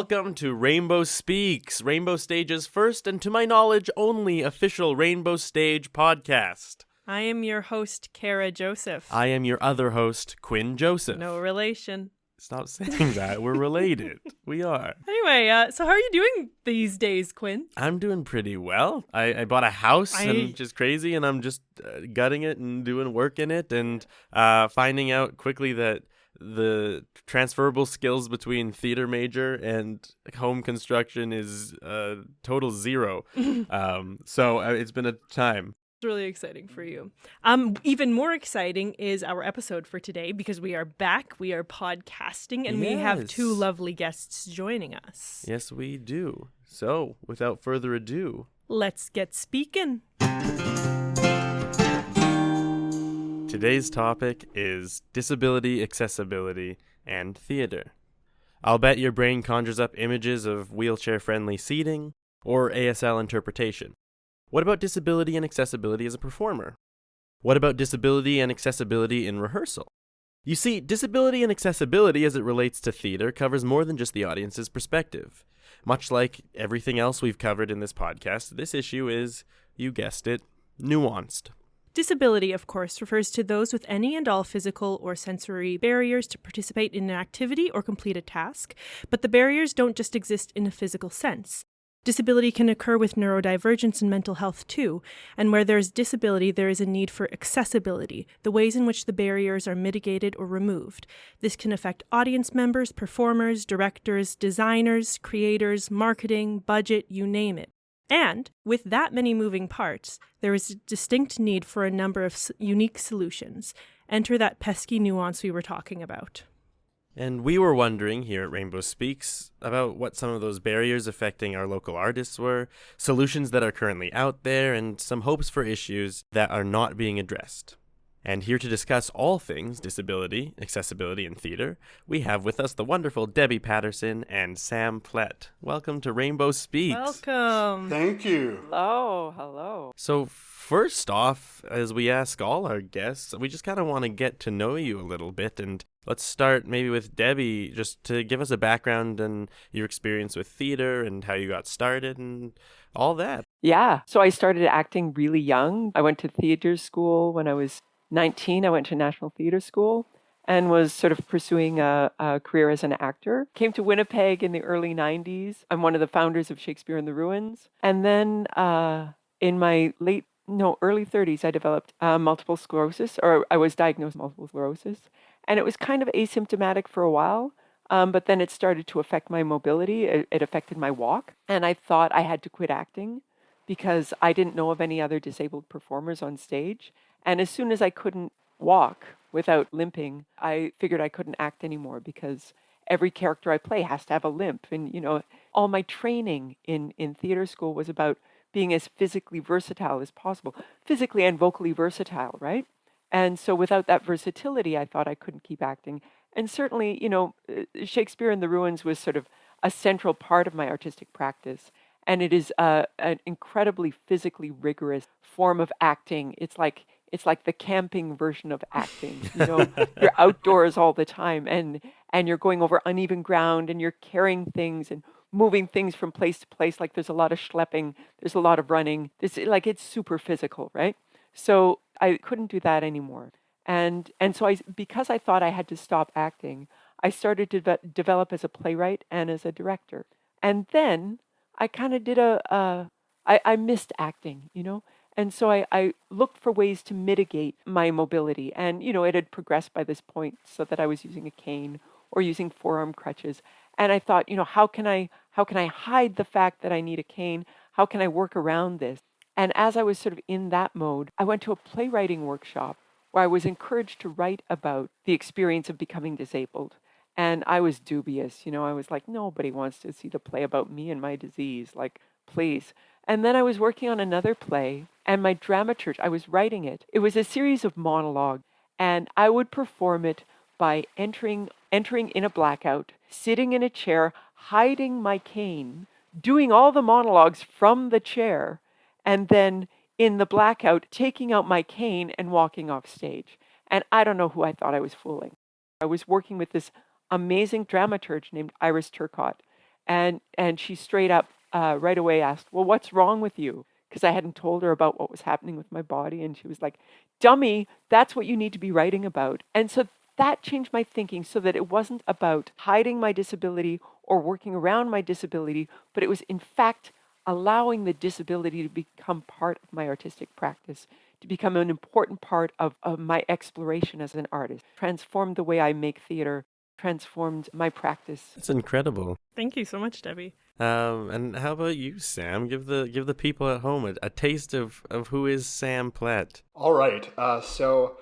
Welcome to Rainbow Speaks, Rainbow Stage's first and to my knowledge only official Rainbow Stage podcast. I am your host, Cuinn Joseph. I am your other host, Cuinn Joseph. No relation. Stop saying that. We're related. We are. Anyway, so how are you doing these days, Cuinn? I'm doing pretty well. I bought a house, which is crazy, and I'm just gutting it and doing work in it and finding out quickly that the transferable skills between theater major and home construction is total zero. So it's been a time. Really exciting for you. Even more exciting is our episode for today because we are back, we are podcasting, and we have two lovely guests joining us. Yes, we do. So, without further ado, let's get speaking. Today's topic is disability, accessibility, and theater. I'll bet your brain conjures up images of wheelchair-friendly seating or ASL interpretation. What about disability and accessibility as a performer? What about disability and accessibility in rehearsal? You see, disability and accessibility as it relates to theater covers more than just the audience's perspective. Much like everything else we've covered in this podcast, this issue is, you guessed it, nuanced. Disability, of course, refers to those with any and all physical or sensory barriers to participate in an activity or complete a task, but the barriers don't just exist in a physical sense. Disability can occur with neurodivergence and mental health too, and where there is disability, there is a need for accessibility, the ways in which the barriers are mitigated or removed. This can affect audience members, performers, directors, designers, creators, marketing, budget, you name it. And with that many moving parts, there is a distinct need for a number of unique solutions. Enter that pesky nuance we were talking about. And we were wondering here at Rainbow Speaks about what some of those barriers affecting our local artists were, solutions that are currently out there, and some hopes for issues that are not being addressed. And here to discuss all things disability, accessibility, and theater, we have with us the wonderful Debbie Patterson and Sam Plett. Welcome to Rainbow Speaks. Welcome. Thank you. Hello. So first off, as we ask all our guests, we just kind of want to get to know you a little bit, and let's start maybe with Debbie, just to give us a background and your experience with theater and how you got started and all that. Yeah. So I started acting really young. I went to theater school when I was 19. I went to National Theater School and was sort of pursuing a career as an actor. Came to Winnipeg in the early 90s. I'm one of the founders of Shakespeare in the Ruins. And then in my early 30s, I developed multiple sclerosis, or I was diagnosed with multiple sclerosis. And it was kind of asymptomatic for a while, but then it started to affect my mobility. It affected my walk. And I thought I had to quit acting because I didn't know of any other disabled performers on stage. And as soon as I couldn't walk without limping, I figured I couldn't act anymore because every character I play has to have a limp. And, all my training in theater school was about being as physically versatile as possible, physically and vocally versatile, right? And so without that versatility, I thought I couldn't keep acting. And certainly, Shakespeare in the Ruins was sort of a central part of my artistic practice. And it is an incredibly physically rigorous form of acting. It's like the camping version of acting. You're outdoors all the time and you're going over uneven ground and you're carrying things and moving things from place to place. Like there's a lot of schlepping, there's a lot of running. It's super physical, right? So I couldn't do that anymore. And so because I thought I had to stop acting, I started to develop as a playwright and as a director. And then I kind of did I missed acting, And so I looked for ways to mitigate my mobility. And, it had progressed by this point so that I was using a cane or using forearm crutches. And I thought, how can I hide the fact that I need a cane? How can I work around this? And as I was sort of in that mode, I went to a playwriting workshop where I was encouraged to write about the experience of becoming disabled. And I was dubious, I was like, nobody wants to see the play about me and my disease, like, please. And then I was working on another play, and my dramaturge, I was writing it. It was a series of monologues, and I would perform it by entering in a blackout, sitting in a chair, hiding my cane, doing all the monologues from the chair, and then in the blackout, taking out my cane and walking off stage. And I don't know who I thought I was fooling. I was working with this amazing dramaturge named Iris Turcotte. And she straight up right away asked, "Well, what's wrong with you?" Because I hadn't told her about what was happening with my body. And she was like, "Dummy, that's what you need to be writing about." And so that changed my thinking, so that it wasn't about hiding my disability or working around my disability, but it was in fact allowing the disability to become part of my artistic practice, to become an important part of my exploration as an artist, transformed the way I make theater, transformed my practice. It's incredible. Thank you so much, Debbie. And how about you, Sam? Give the people at home a taste of who is Sam Plett. All right. So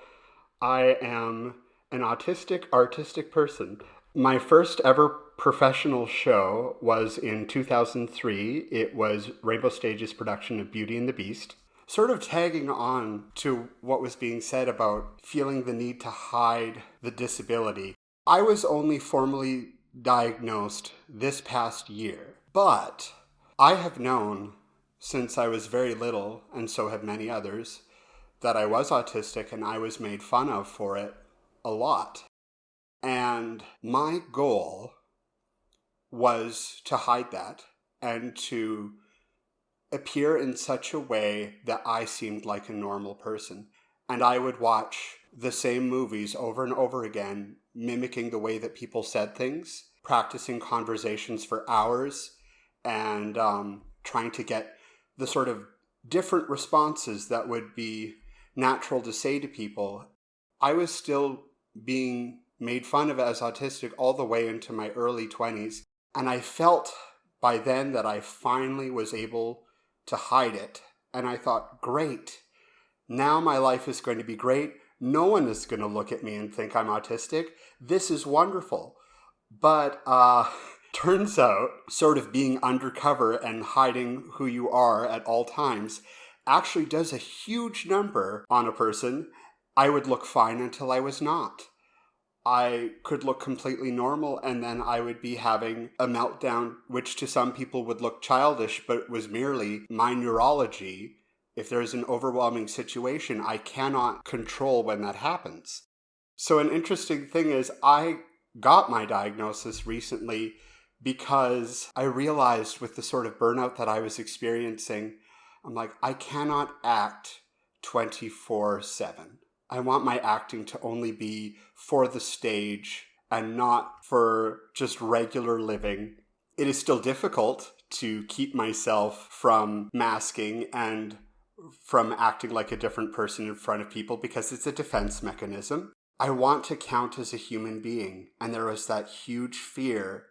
I am an autistic artistic person. My first ever professional show was in 2003. It was Rainbow Stage's production of Beauty and the Beast. Sort of tagging on to what was being said about feeling the need to hide the disability. I was only formally diagnosed this past year, but I have known since I was very little, and so have many others, that I was autistic, and I was made fun of for it a lot. And my goal was to hide that and to appear in such a way that I seemed like a normal person. And I would watch the same movies over and over again, mimicking the way that people said things, practicing conversations for hours, and trying to get the sort of different responses that would be natural to say to people. I was still being made fun of as autistic all the way into my early 20s. And I felt by then that I finally was able to hide it. And I thought, great, now my life is going to be great. No one is going to look at me and think I'm autistic. This is wonderful. But turns out sort of being undercover and hiding who you are at all times actually does a huge number on a person. I would look fine until I was not. I could look completely normal, and then I would be having a meltdown, which to some people would look childish, but was merely my neurology. If there's an overwhelming situation, I cannot control when that happens. So an interesting thing is I got my diagnosis recently because I realized with the sort of burnout that I was experiencing, I'm like, I cannot act 24/7. I want my acting to only be for the stage and not for just regular living. It is still difficult to keep myself from masking and from acting like a different person in front of people because it's a defense mechanism. I want to count as a human being, and there was that huge fear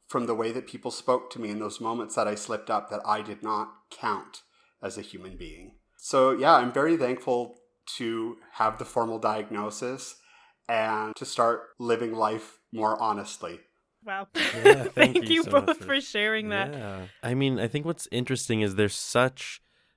from the way that people spoke to me in those moments that I slipped up that I did not count as a human being. So yeah, I'm very thankful to have the formal diagnosis and to start living life more honestly. Wow. Yeah, Thank you so both much for sharing that. Yeah. I mean, I think what's interesting is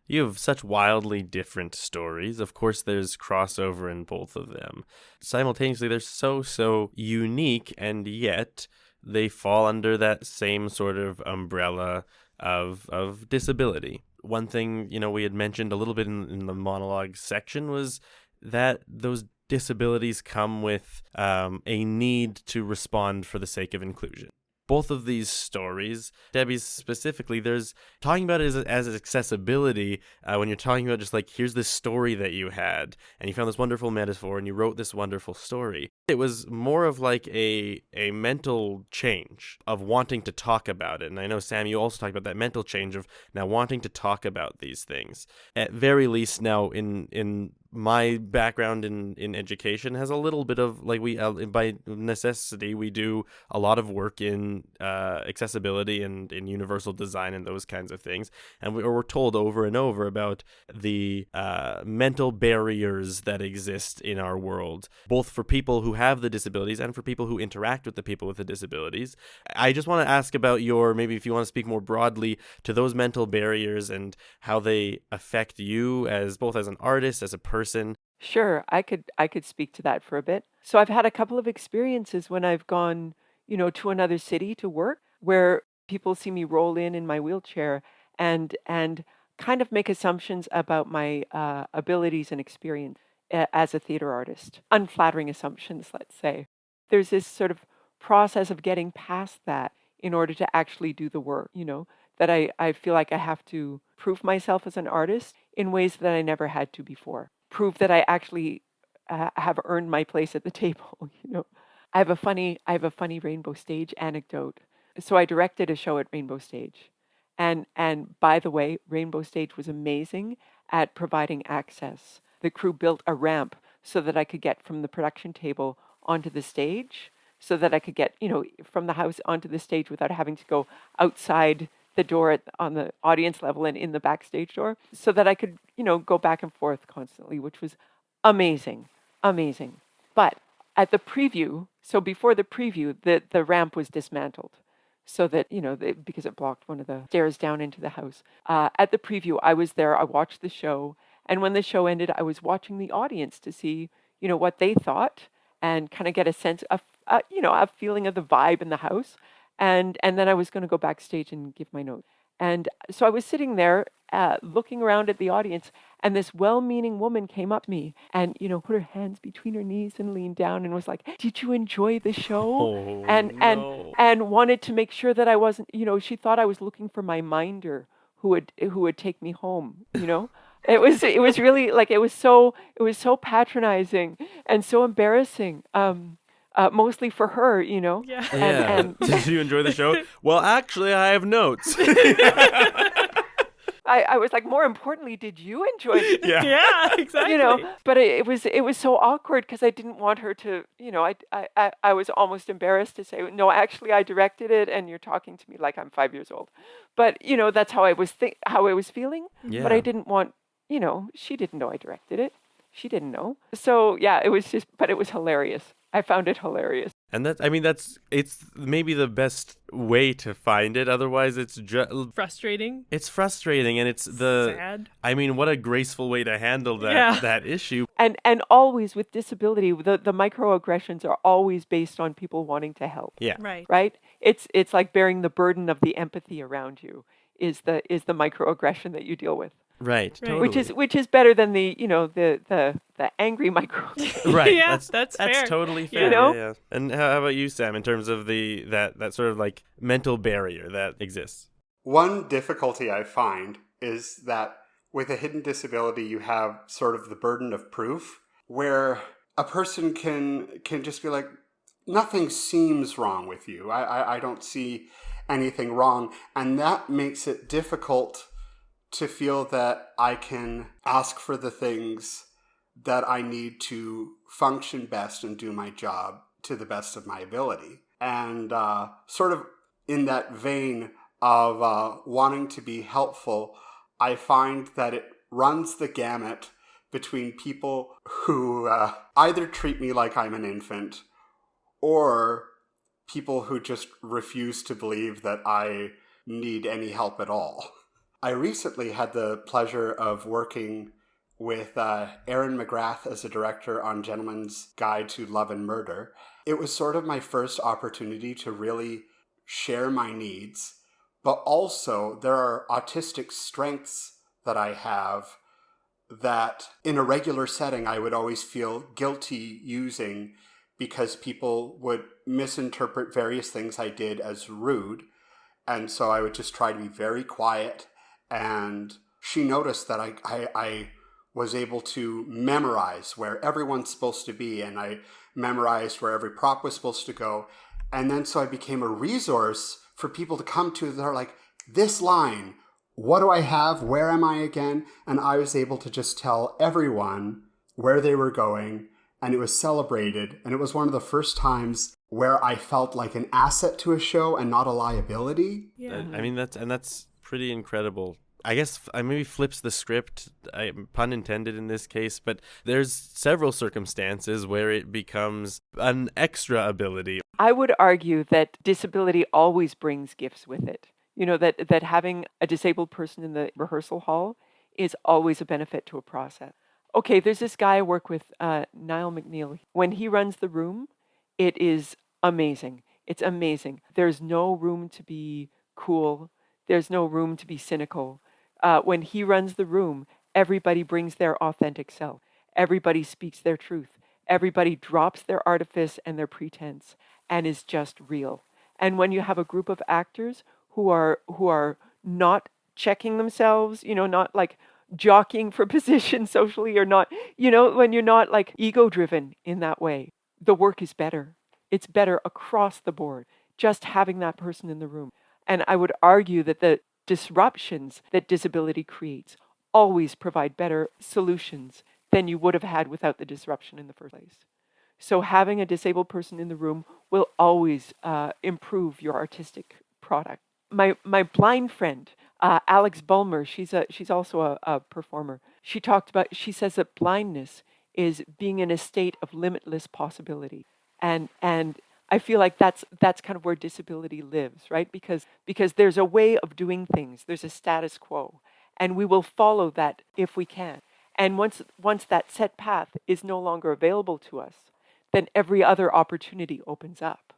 you have such wildly different stories. Of course, there's crossover in both of them. Simultaneously, they're so unique, and yet they fall under that same sort of umbrella of disability. One thing, we had mentioned a little bit in the monologue section was that those disabilities come with a need to respond for the sake of inclusion. Both of these stories, Debbie's specifically, there's talking about it as accessibility when you're talking about just like, here's this story that you had and you found this wonderful metaphor and you wrote this wonderful story. It was more of like a mental change of wanting to talk about it. And I know, Sam, you also talked about that mental change of now wanting to talk about these things. At very least now in my background in education has a little bit of like by necessity we do a lot of work in accessibility and in universal design and those kinds of things, and we're told over and over about the mental barriers that exist in our world, both for people who have the disabilities and for people who interact with the people with the disabilities. I just want to ask about maybe if you want to speak more broadly to those mental barriers and how they affect you as both as an artist, as a person. Sure, I could speak to that for a bit. So I've had a couple of experiences when I've gone, to another city to work, where people see me roll in my wheelchair and kind of make assumptions about my abilities and experience as a theater artist. Unflattering assumptions, let's say. There's this sort of process of getting past that in order to actually do the work, that I feel like I have to prove myself as an artist in ways that I never had to before. Prove that I actually have earned my place at the table, I have a funny Rainbow Stage anecdote. So I directed a show at Rainbow Stage. And by the way, Rainbow Stage was amazing at providing access. The crew built a ramp so that I could get from the production table onto the stage, so that I could get, from the house onto the stage without having to go outside the door on the audience level and in the backstage door, so that I could, go back and forth constantly, which was amazing, amazing. But at the preview, so before the preview, the ramp was dismantled so that, because it blocked one of the stairs down into the house. At the preview, I was there, I watched the show, and when the show ended, I was watching the audience to see, what they thought and kind of get a sense of, a feeling of the vibe in the house. And then I was going to go backstage and give my note. And so I was sitting there looking around at the audience, and this well-meaning woman came up to me and, put her hands between her knees and leaned down and was like, "Did you enjoy the show?" Oh, and no. and wanted to make sure that I wasn't, she thought I was looking for my minder who would take me home, It was really like it was so patronizing and so embarrassing. Mostly for her, Yeah. Yeah. And Did you enjoy the show? Well, actually, I have notes. I was like, more importantly, did you enjoy it? Yeah. Yeah, exactly. But it was so awkward because I didn't want her to, I was almost embarrassed to say, no, actually I directed it and you're talking to me like I'm 5 years old. But, that's how I was feeling. Yeah. But I didn't want, she didn't know I directed it. She didn't know. So yeah, it was hilarious. I found it hilarious. And it's maybe the best way to find it. Otherwise, it's Frustrating. It's frustrating, and it's sad. What a graceful way to handle that issue. And always with disability, the microaggressions are always based on people wanting to help. Yeah. Right. Right? It's like bearing the burden of the empathy around you is the microaggression that you deal with. Right. Right. Totally. Which is better than the the angry microaggression. Right. Yeah, that's fair. totally fair. Yeah. And how about you, Sam, in terms of that sort of like mental barrier that exists? One difficulty I find is that with a hidden disability, you have sort of the burden of proof, where a person can just be like, nothing seems wrong with you. I don't see anything wrong. And that makes it difficult to feel that I can ask for the things that I need to function best and do my job to the best of my ability. And sort of in that vein of wanting to be helpful, I find that it runs the gamut between people who either treat me like I'm an infant or people who just refuse to believe that I need any help at all. I recently had the pleasure of working with Aaron McGrath as a director on Gentleman's Guide to Love and Murder. It was sort of my first opportunity to really share my needs, but also there are autistic strengths that I have that in a regular setting I would always feel guilty using because people would misinterpret various things I did as rude. And so I would just try to be very quiet. And she noticed that I was able to memorize where everyone's supposed to be, and I memorized where every prop was supposed to go. And then so I became a resource for people to come to. They're like, this line, what do I have? Where am I again? And I was able to just tell everyone where they were going, and it was celebrated. And it was one of the first times where I felt like an asset to a show and not a liability. Yeah. That's pretty incredible. I guess I maybe flips the script, pun intended in this case, but there's several circumstances where it becomes an extra ability. I would argue that disability always brings gifts with it. That having a disabled person in the rehearsal hall is always a benefit to a process. Okay, there's this guy I work with, Niall McNeil. When he runs the room, it is amazing. It's amazing. There's no room to be cool. There's no room to be cynical. When he runs the room, everybody brings their authentic self. Everybody speaks their truth. Everybody drops their artifice and their pretense and is just real. And when you have a group of actors who are not checking themselves, not like jockeying for position socially, or not, when you're not like ego driven in that way, the work is better. It's better across the board, just having that person in the room. And I would argue that the disruptions that disability creates always provide better solutions than you would have had without the disruption in the first place. So having a disabled person in the room will always improve your artistic product. My blind friend, Alex Bulmer, she's also a performer. She says that blindness is being in a state of limitless possibility. And I feel like that's kind of where disability lives, right? Because there's a way of doing things, there's a status quo, and we will follow that if we can. And once that set path is no longer available to us, then every other opportunity opens up,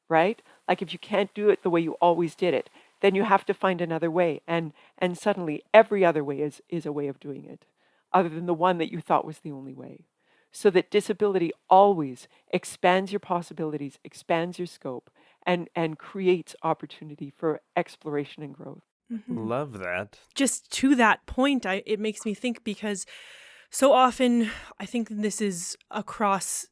right? Like if you can't do it the way you always did it, then you have to find another way. And suddenly every other way is a way of doing it, other than the one that you thought was the only way. So that disability always expands your possibilities, expands your scope, and creates opportunity for exploration and growth. Mm-hmm. Love that. Just to that point, it makes me think, because so often I think this is across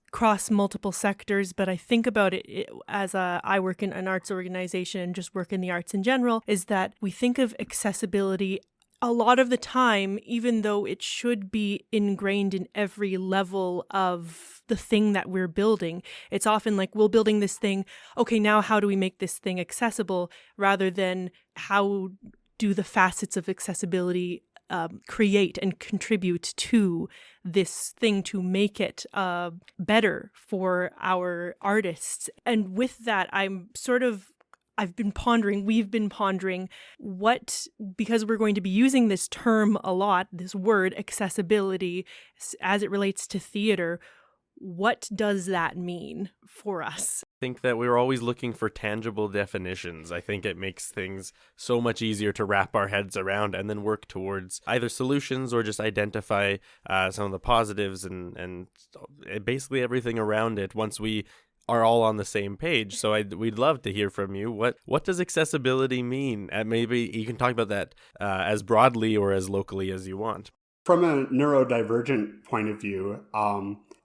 multiple sectors, but I think about it as I work in an arts organization and just work in the arts in general, is that we think of accessibility a lot of the time, even though it should be ingrained in every level of the thing that we're building. It's often like, we're building this thing, okay, now how do we make this thing accessible, rather than how do the facets of accessibility create and contribute to this thing to make it better for our artists. And with that, we've been pondering because we're going to be using this term a lot, this word accessibility, as it relates to theater. What does that mean for us? I think that we're always looking for tangible definitions. I think it makes things so much easier to wrap our heads around and then work towards either solutions or just identify some of the positives and basically everything around it once we are all on the same page. So we'd love to hear from you. What does accessibility mean? Maybe you can talk about that as broadly or as locally as you want. From a neurodivergent point of view,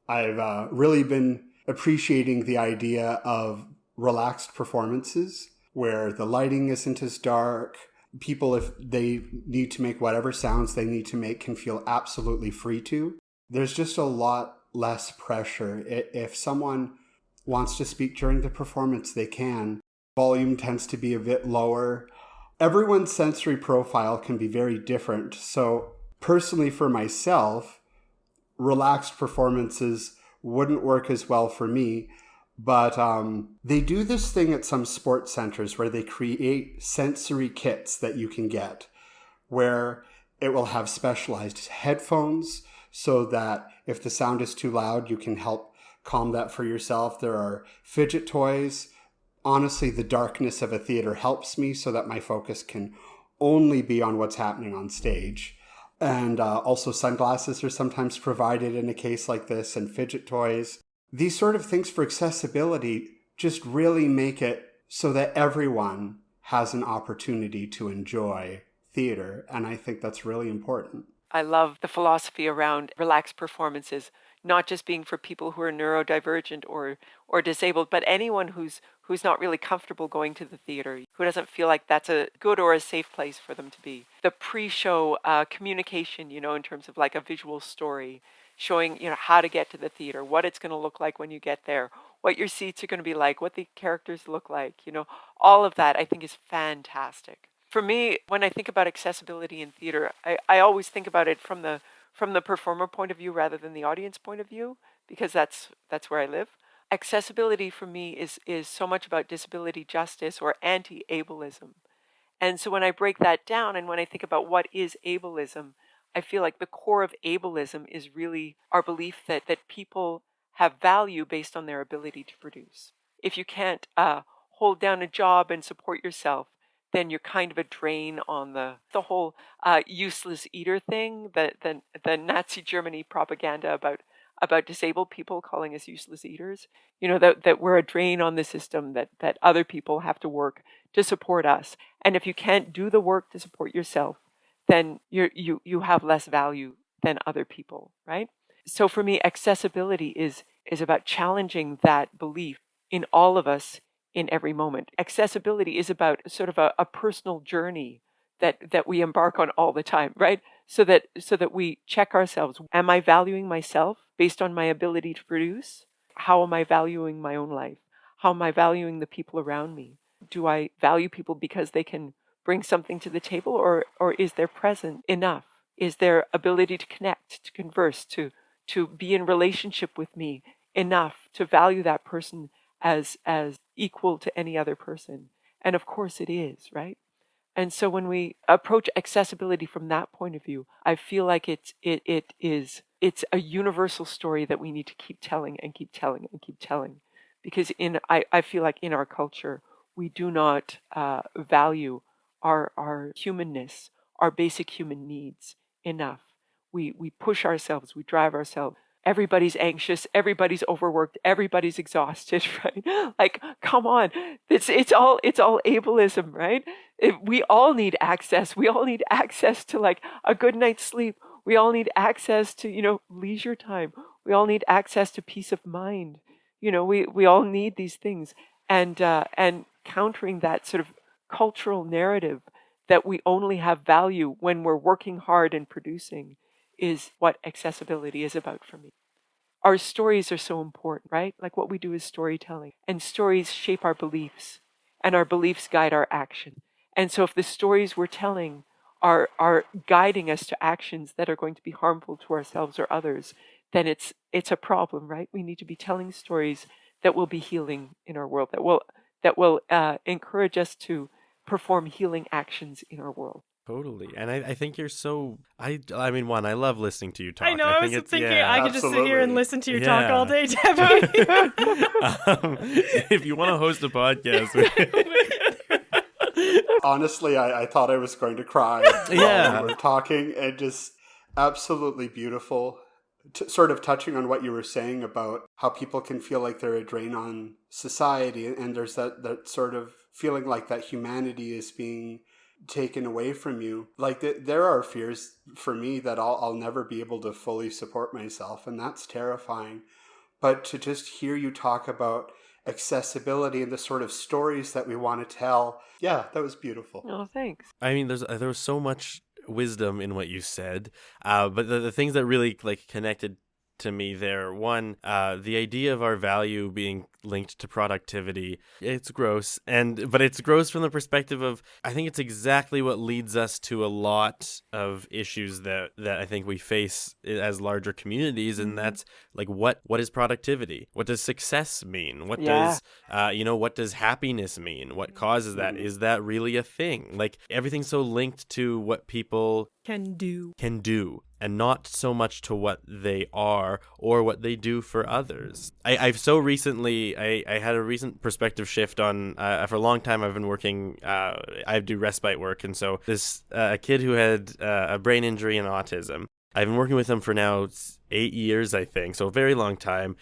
I've really been appreciating the idea of relaxed performances where the lighting isn't as dark. People, if they need to make whatever sounds they need to make, can feel absolutely free to. There's just a lot less pressure. If someone wants to speak during the performance, they can. Volume tends to be a bit lower. Everyone's sensory profile can be very different. So personally, for myself, relaxed performances wouldn't work as well for me, but they do this thing at some sports centers where they create sensory kits that you can get, where it will have specialized headphones so that if the sound is too loud, you can help calm that for yourself. There are fidget toys. Honestly, the darkness of a theater helps me so that my focus can only be on what's happening on stage. And also sunglasses are sometimes provided in a case like this, and fidget toys. These sort of things for accessibility just really make it so that everyone has an opportunity to enjoy theater. And I think that's really important. I love the philosophy around relaxed performances, not just being for people who are neurodivergent or disabled, but anyone who's not really comfortable going to the theater, who doesn't feel like that's a good or a safe place for them to be. The pre-show communication, in terms of like a visual story, showing, how to get to the theater, what it's going to look like when you get there, what your seats are going to be like, what the characters look like, all of that I think is fantastic. For me, when I think about accessibility in theater, I always think about it from the performer point of view rather than the audience point of view, because that's where I live. Accessibility for me is so much about disability justice or anti-ableism. And so when I break that down and when I think about what is ableism, I feel like the core of ableism is really our belief that people have value based on their ability to produce. If you can't hold down a job and support yourself, then you're kind of a drain on the whole useless eater thing, the Nazi Germany propaganda about disabled people calling us useless eaters, that we're a drain on the system, that other people have to work to support us. And if you can't do the work to support yourself, then you have less value than other people, right? So for me, accessibility is about challenging that belief in all of us in every moment. Accessibility is about sort of a personal journey that we embark on all the time, right? So that we check ourselves. Am I valuing myself based on my ability to produce? How am I valuing my own life? How am I valuing the people around me? Do I value people because they can bring something to the table, or is their presence enough? Is their ability to connect, to converse, to be in relationship with me enough to value that person as equal to any other person? And of course it is, right? And so when we approach accessibility from that point of view, I feel like it's a universal story that we need to keep telling and keep telling and keep telling. Because I feel like in our culture, we do not value our humanness, our basic human needs enough. We push ourselves, we drive ourselves. Everybody's anxious, everybody's overworked, everybody's exhausted, right? Like, come on, it's all ableism, right? We all need access. We all need access to like a good night's sleep. We all need access to leisure time. We all need access to peace of mind. We all need these things, and countering that sort of cultural narrative that we only have value when we're working hard and producing is what accessibility is about for me. Our stories are so important, right? Like what we do is storytelling, and stories shape our beliefs, and our beliefs guide our action. And so if the stories we're telling are guiding us to actions that are going to be harmful to ourselves or others, then it's a problem, right? We need to be telling stories that will be healing in our world, that will encourage us to perform healing actions in our world. Totally. And I think you're so, I mean, one, I love listening to you talk. I know, I was thinking I could just sit here and listen to you talk all day, Debbie. If you want to host a podcast. Honestly, I thought I was going to cry while we were talking, and just absolutely beautiful. Sort of touching on what you were saying about how people can feel like they're a drain on society, and there's that sort of feeling like that humanity is being taken away from you. Like there are fears for me that I'll never be able to fully support myself, and that's terrifying. But to just hear you talk about accessibility and the sort of stories that we want to tell, yeah, that was beautiful. Oh, thanks. I mean, there was so much wisdom in what you said, but the things that really like connected to me there, one, the idea of our value being linked to productivity, it's gross, but it's gross from the perspective of, I think it's exactly what leads us to a lot of issues that I think we face as larger communities, and that's like, what is productivity? What does success mean? What does what does happiness mean? What causes that? Is that really a thing? Like, everything's so linked to what people can do, and not so much to what they are or what they do for others. I've so recently, I had a recent perspective shift on, for a long time I've been working, I do respite work, and so this a kid who had a brain injury and autism, I've been working with him for now 8 years, I think, so a very long time,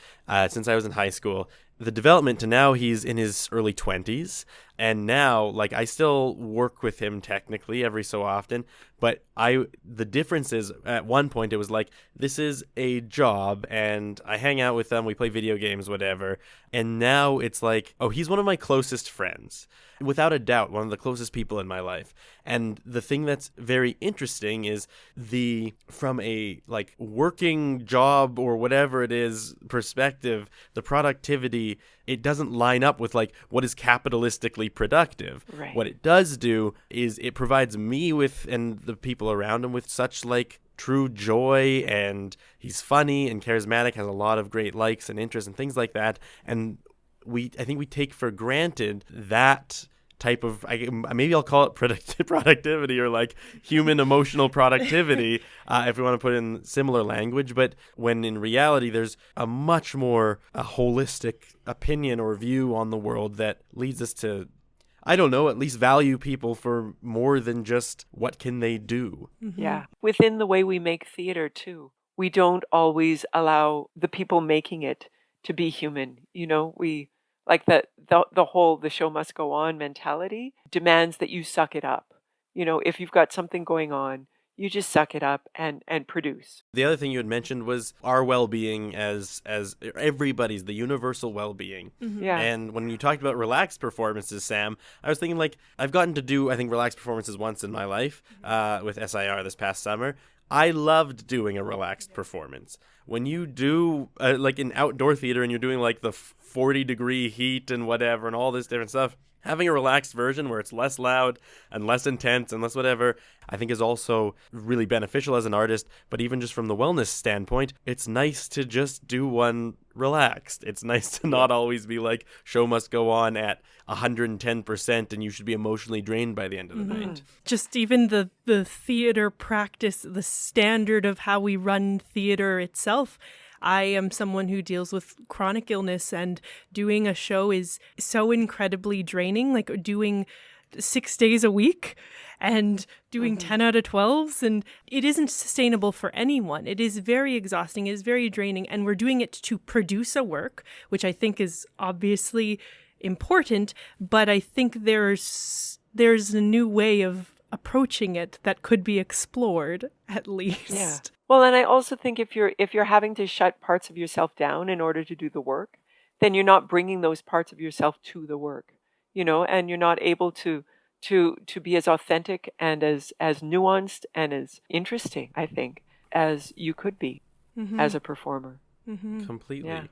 since I was in high school. The development to now he's in his early 20s, and now, like, I still work with him technically every so often, but the difference is, at one point it was like, this is a job, and I hang out with them, we play video games, whatever, and now it's like, oh, he's one of my closest friends. Without a doubt, one of the closest people in my life. And the thing that's very interesting is from a like working job or whatever it is perspective, the productivity, it doesn't line up with like what is capitalistically productive. Right. What it does do is it provides me with, and the people around him, with such like true joy, and he's funny and charismatic, has a lot of great likes and interests and things like that. And I think we take for granted that type of, maybe I'll call it productivity, or like human emotional productivity, if we want to put in similar language, but when in reality there's a much more holistic opinion or view on the world that leads us to, I don't know, at least value people for more than just what can they do. Yeah. Within the way we make theater too, we don't always allow the people making it to be human. We like the whole the show must go on mentality demands that you suck it up. If you've got something going on, you just suck it up and produce. The other thing you had mentioned was our well-being as everybody's, the universal well-being. Mm-hmm. Yeah. And when you talked about relaxed performances, Sam, I was thinking like I've gotten to do, I think, relaxed performances once in my life with SIR this past summer. I loved doing a relaxed performance. When you do like in outdoor theater and you're doing like the 40-degree heat and whatever and all this different stuff, having a relaxed version where it's less loud and less intense and less whatever, I think is also really beneficial as an artist. But even just from the wellness standpoint, it's nice to just do one relaxed. It's nice to not always be like, show must go on at 110% and you should be emotionally drained by the end of the night. Just even the theater practice, the standard of how we run theater itself. I am someone who deals with chronic illness, and doing a show is so incredibly draining, like doing 6 days a week and doing 10 out of 12s, and it isn't sustainable for anyone. It is very exhausting, it is very draining, and we're doing it to produce a work, which I think is obviously important, but I think there's a new way of approaching it that could be explored, at least. Yeah. Well, and I also think if you're having to shut parts of yourself down in order to do the work, then you're not bringing those parts of yourself to the work, and you're not able to be as authentic and as nuanced and as interesting, I think, as you could be as a performer. Completely. Yeah.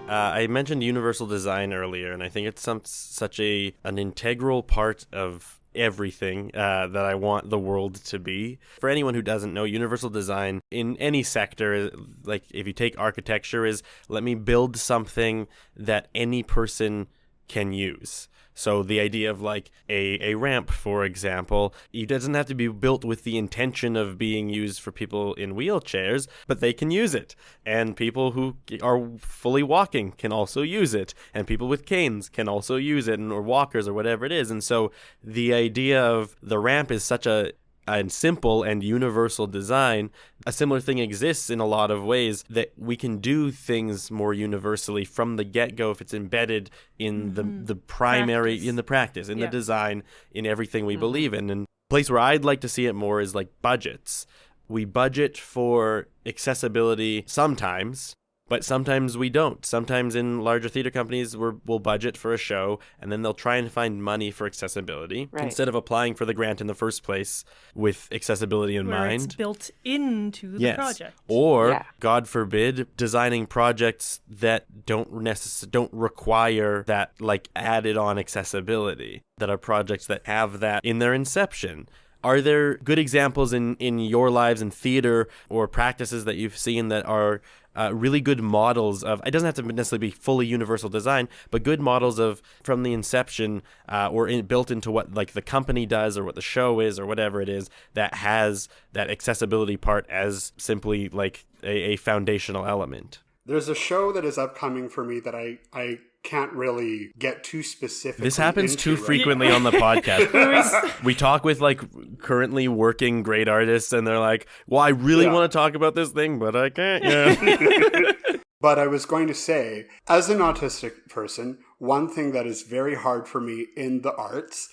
I mentioned universal design earlier, and I think it's such an integral part of everything that I want the world to be. For anyone who doesn't know, universal design in any sector, like if you take architecture, is let me build something that any person can use. So the idea of like a ramp, for example, it doesn't have to be built with the intention of being used for people in wheelchairs, but they can use it. And people who are fully walking can also use it. And people with canes can also use it, or walkers or whatever it is. And so the idea of the ramp is such a simple and universal design. A similar thing exists in a lot of ways, that we can do things more universally from the get-go if it's embedded in the primary, practice. in the practice, in the design, in everything we believe in. And a place where I'd like to see it more is like budgets. We budget for accessibility sometimes, but sometimes we don't. Sometimes in larger theater companies, we'll budget for a show, and then they'll try and find money for accessibility instead of applying for the grant in the first place with accessibility in mind. It's built into the project. Or, God forbid, designing projects that don't require that like added on accessibility, that are projects that have that in their inception. Are there good examples in your lives in theater or practices that you've seen that are really good models of, it doesn't have to necessarily be fully universal design, but good models of from the inception built into what like the company does or what the show is or whatever it is, that has that accessibility part as simply like a foundational element? There's a show that is upcoming for me that I can't really get too specific. This happens too frequently on the podcast. We talk with like currently working great artists, and they're like, well, I really want to talk about this thing, but I can't. Yeah. But I was going to say, as an autistic person, one thing that is very hard for me in the arts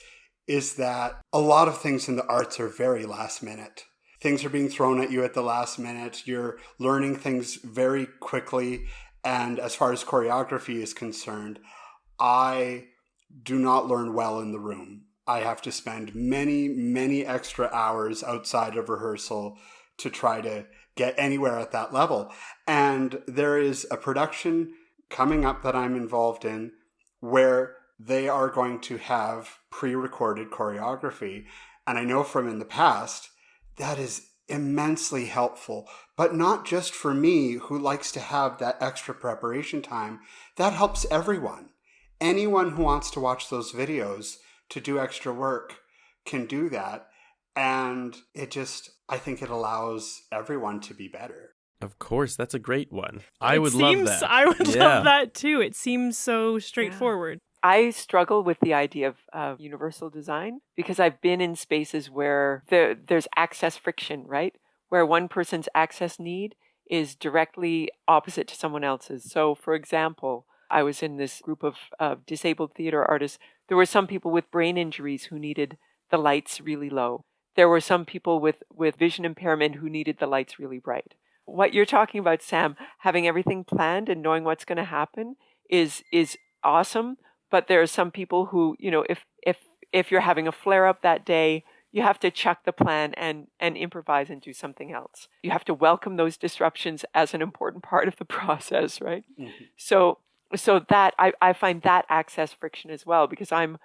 is that a lot of things in the arts are very last minute. Things are being thrown at you at the last minute. You're learning things very quickly. And as far as choreography is concerned, I do not learn well in the room. I have to spend many, many extra hours outside of rehearsal to try to get anywhere at that level. And there is a production coming up that I'm involved in where they are going to have pre-recorded choreography. And I know from in the past, that is immensely helpful, but not just for me who likes to have that extra preparation time. That helps everyone. Anyone who wants to watch those videos to do extra work can do that. And I think it allows everyone to be better. Of course, that's a great one. I would love that. I would love that too. It seems so straightforward. I struggle with the idea of universal design because I've been in spaces where there's access friction, right? Where one person's access need is directly opposite to someone else's. So, for example, I was in this group of disabled theater artists. There were some people with brain injuries who needed the lights really low. There were some people with vision impairment who needed the lights really bright. What you're talking about, Sam, having everything planned and knowing what's going to happen is awesome. But there are some people who, if you're having a flare up that day, you have to chuck the plan and improvise and do something else. You have to welcome those disruptions as an important part of the process, right? Mm-hmm. So that I find that access friction as well, because I'm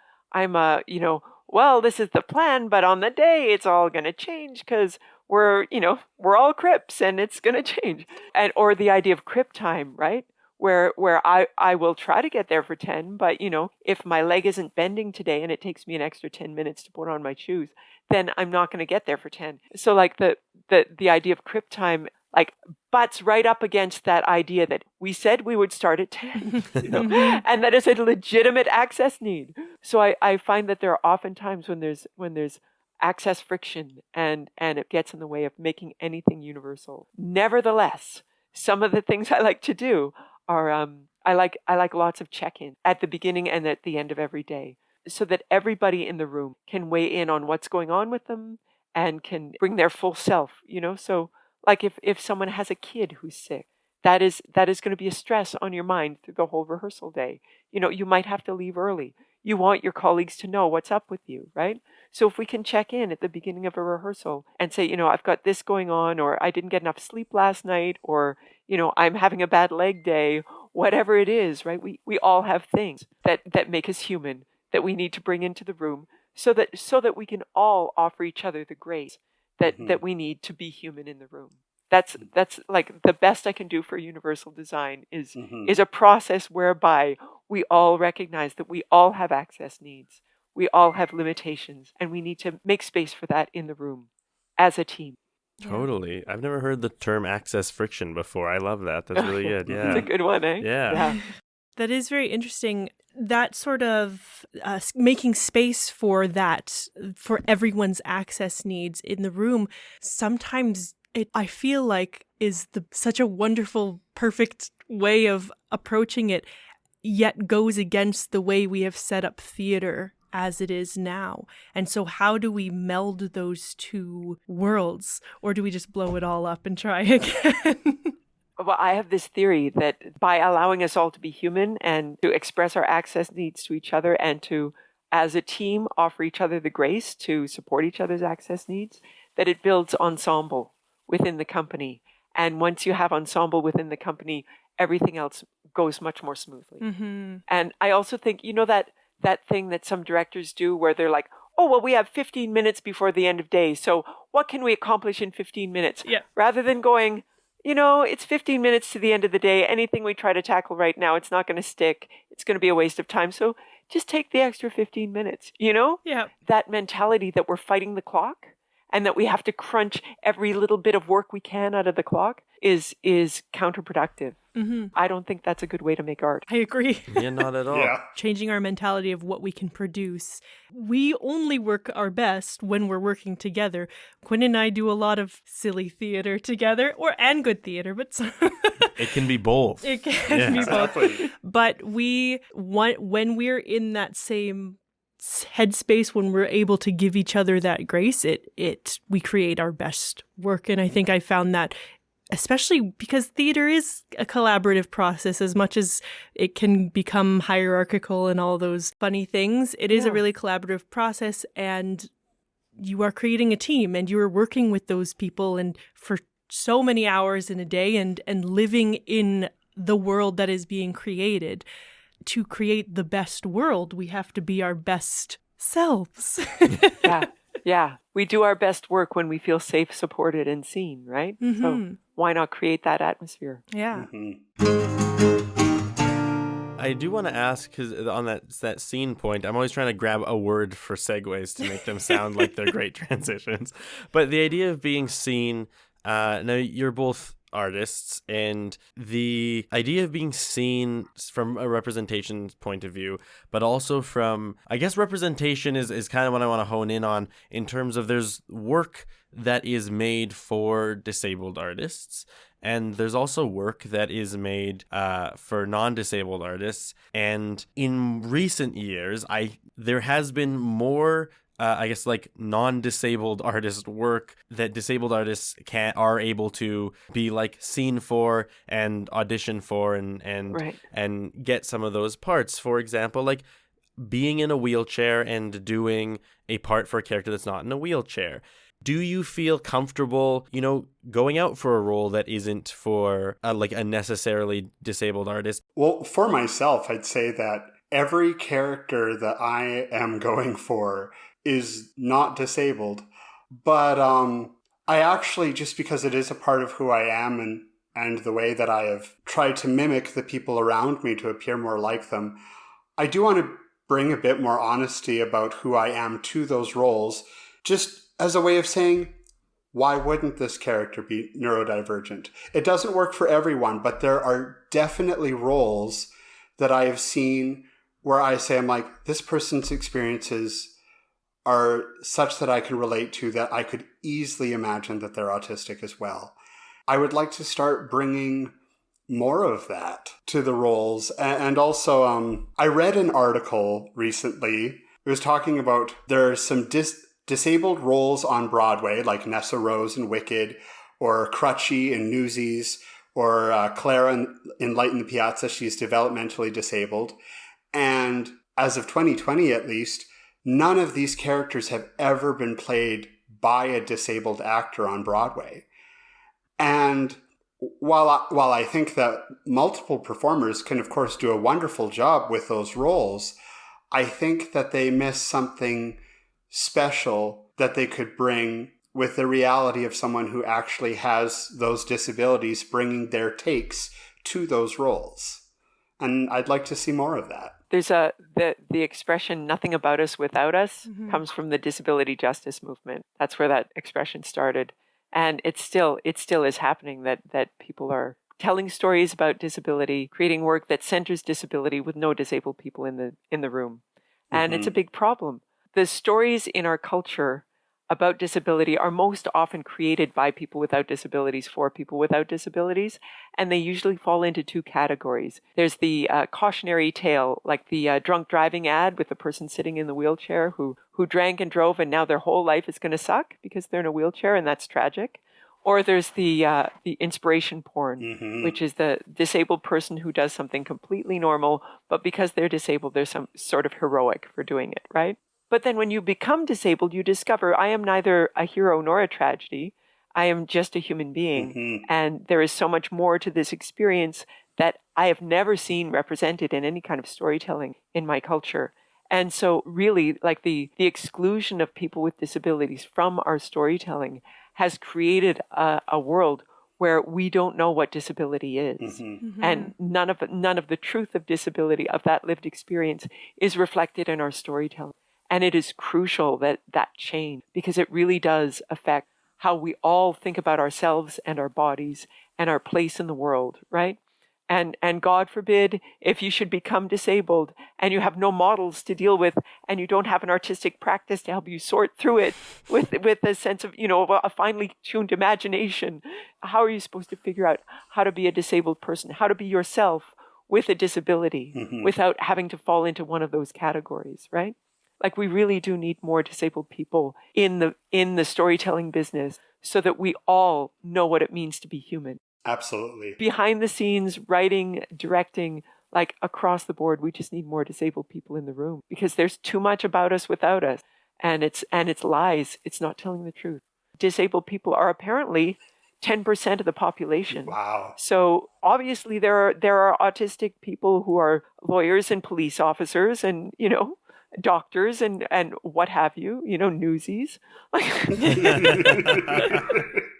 well, this is the plan, but on the day it's all going to change because we're all Crips and it's going to change. Or the idea of Crip time, right? Where I will try to get there for 10, but if my leg isn't bending today and it takes me an extra 10 minutes to put on my shoes, then I'm not going to get there for 10. So like the idea of Crip time like butts right up against that idea that we said we would start at 10, and that is a legitimate access need. So I find that there are often times when there's access friction and it gets in the way of making anything universal. Nevertheless, some of the things I like to do are I like lots of check-in at the beginning and at the end of every day, so that everybody in the room can weigh in on what's going on with them and can bring their full self. So like if someone has a kid who's sick, that is going to be a stress on your mind through the whole rehearsal day. You might have to leave early. You want your colleagues to know what's up with you, right? So if we can check in at the beginning of a rehearsal and say, I've got this going on, or I didn't get enough sleep last night, or, I'm having a bad leg day, whatever it is, right? We all have things that make us human that we need to bring into the room so that we can all offer each other the grace that we need to be human in the room. That's like the best I can do for universal design is a process whereby we all recognize that we all have access needs. We all have limitations, and we need to make space for that in the room as a team. Totally. I've never heard the term access friction before. I love that. That's really good. Yeah. It's a good one, eh? Yeah. That is very interesting. That sort of making space for that, for everyone's access needs in the room, sometimes I feel like is such a wonderful, perfect way of approaching it, yet goes against the way we have set up theater as it is now. And so how do we meld those two worlds? Or do we just blow it all up and try again? Well, I have this theory that by allowing us all to be human and to express our access needs to each other and to, as a team, offer each other the grace to support each other's access needs, that it builds ensemble within the company. And once you have ensemble within the company, everything else goes much more smoothly. Mm-hmm. And I also think, that thing that some directors do where they're like, oh, well, we have 15 minutes before the end of day, so what can we accomplish in 15 minutes? Yeah. Rather than going, it's 15 minutes to the end of the day. Anything we try to tackle right now, it's not going to stick. It's going to be a waste of time. So just take the extra 15 minutes, Yeah. That mentality that we're fighting the clock and that we have to crunch every little bit of work we can out of the clock is counterproductive. Mm-hmm. I don't think that's a good way to make art. I agree. Yeah, not at all. Yeah. Changing our mentality of what we can produce. We only work our best when we're working together. Cuinn and I do a lot of silly theater together, and good theater, but it can be both. It can be both. Exactly. But when we're in that same headspace, when we're able to give each other that grace, we create our best work. And I think I found that, especially because theater is a collaborative process, as much as it can become hierarchical and all those funny things. It is a really collaborative process, and you are creating a team and you are working with those people and for so many hours in a day and living in the world that is being created. To create the best world, we have to be our best selves. Yeah. We do our best work when we feel safe, supported, and seen, right? Mm-hmm. So why not create that atmosphere? Yeah. Mm-hmm. I do want to ask, because on that scene point, I'm always trying to grab a word for segues to make them sound like they're great transitions. But the idea of being seen, now you're both artists, and the idea of being seen from a representation point of view, but also from, I guess representation is kind of what I want to hone in on in terms of there's work that is made for disabled artists, and there's also work that is made for non-disabled artists. And in recent years, there has been more I guess like non-disabled artist work that disabled artists are able to be like seen for and audition for and get some of those parts. For example, like being in a wheelchair and doing a part for a character that's not in a wheelchair. Do you feel comfortable, going out for a role that isn't for like a necessarily disabled artist? Well, for myself, I'd say that every character that I am going for is not disabled, but I actually, just because it is a part of who I am and the way that I have tried to mimic the people around me to appear more like them, I do want to bring a bit more honesty about who I am to those roles, just as a way of saying, why wouldn't this character be neurodivergent? It doesn't work for everyone, but there are definitely roles that I have seen where I say, I'm like, this person's experiences are such that I can relate to, that I could easily imagine that they're autistic as well. I would like to start bringing more of that to the roles. And also, I read an article recently. It was talking about there are some disabled roles on Broadway, like Nessa Rose in Wicked, or Crutchy in Newsies, or Clara in Light in the Piazza. She's developmentally disabled. And as of 2020, at least, none of these characters have ever been played by a disabled actor on Broadway. And while I think that multiple performers can, of course, do a wonderful job with those roles, I think that they miss something special that they could bring with the reality of someone who actually has those disabilities, bringing their takes to those roles. And I'd like to see more of that. There's the expression "nothing about us without us" comes from the disability justice movement. That's where that expression started, and it still is happening. That people are telling stories about disability, creating work that centers disability with no disabled people in the room, and it's a big problem. The stories in our culture about disability are most often created by people without disabilities for people without disabilities, and they usually fall into two categories. There's the cautionary tale, like the drunk driving ad with the person sitting in the wheelchair who drank and drove and now their whole life is going to suck because they're in a wheelchair, and that's tragic. Or there's the inspiration porn, which is the disabled person who does something completely normal, but because they're disabled, there's some sort of heroic for doing it, right? But then when you become disabled, you discover I am neither a hero nor a tragedy. I am just a human being. And there is so much more to this experience that I have never seen represented in any kind of storytelling in my culture. And so really, like the exclusion of people with disabilities from our storytelling has created a world where we don't know what disability is. And none of the truth of disability, of that lived experience, is reflected in our storytelling. And it is crucial that change, because it really does affect how we all think about ourselves and our bodies and our place in the world, right? And God forbid, if you should become disabled and you have no models to deal with and you don't have an artistic practice to help you sort through it with a sense of, a finely tuned imagination, how are you supposed to figure out how to be a disabled person, how to be yourself with a disability without having to fall into one of those categories, right? Like, we really do need more disabled people in the storytelling business so that we all know what it means to be human. Absolutely. Behind the scenes, writing, directing, like across the board, we just need more disabled people in the room, because there's too much about us without us. And it's lies. It's not telling the truth. Disabled people are apparently 10% of the population. Wow. So obviously there are autistic people who are lawyers and police officers and, doctors and what have you, newsies.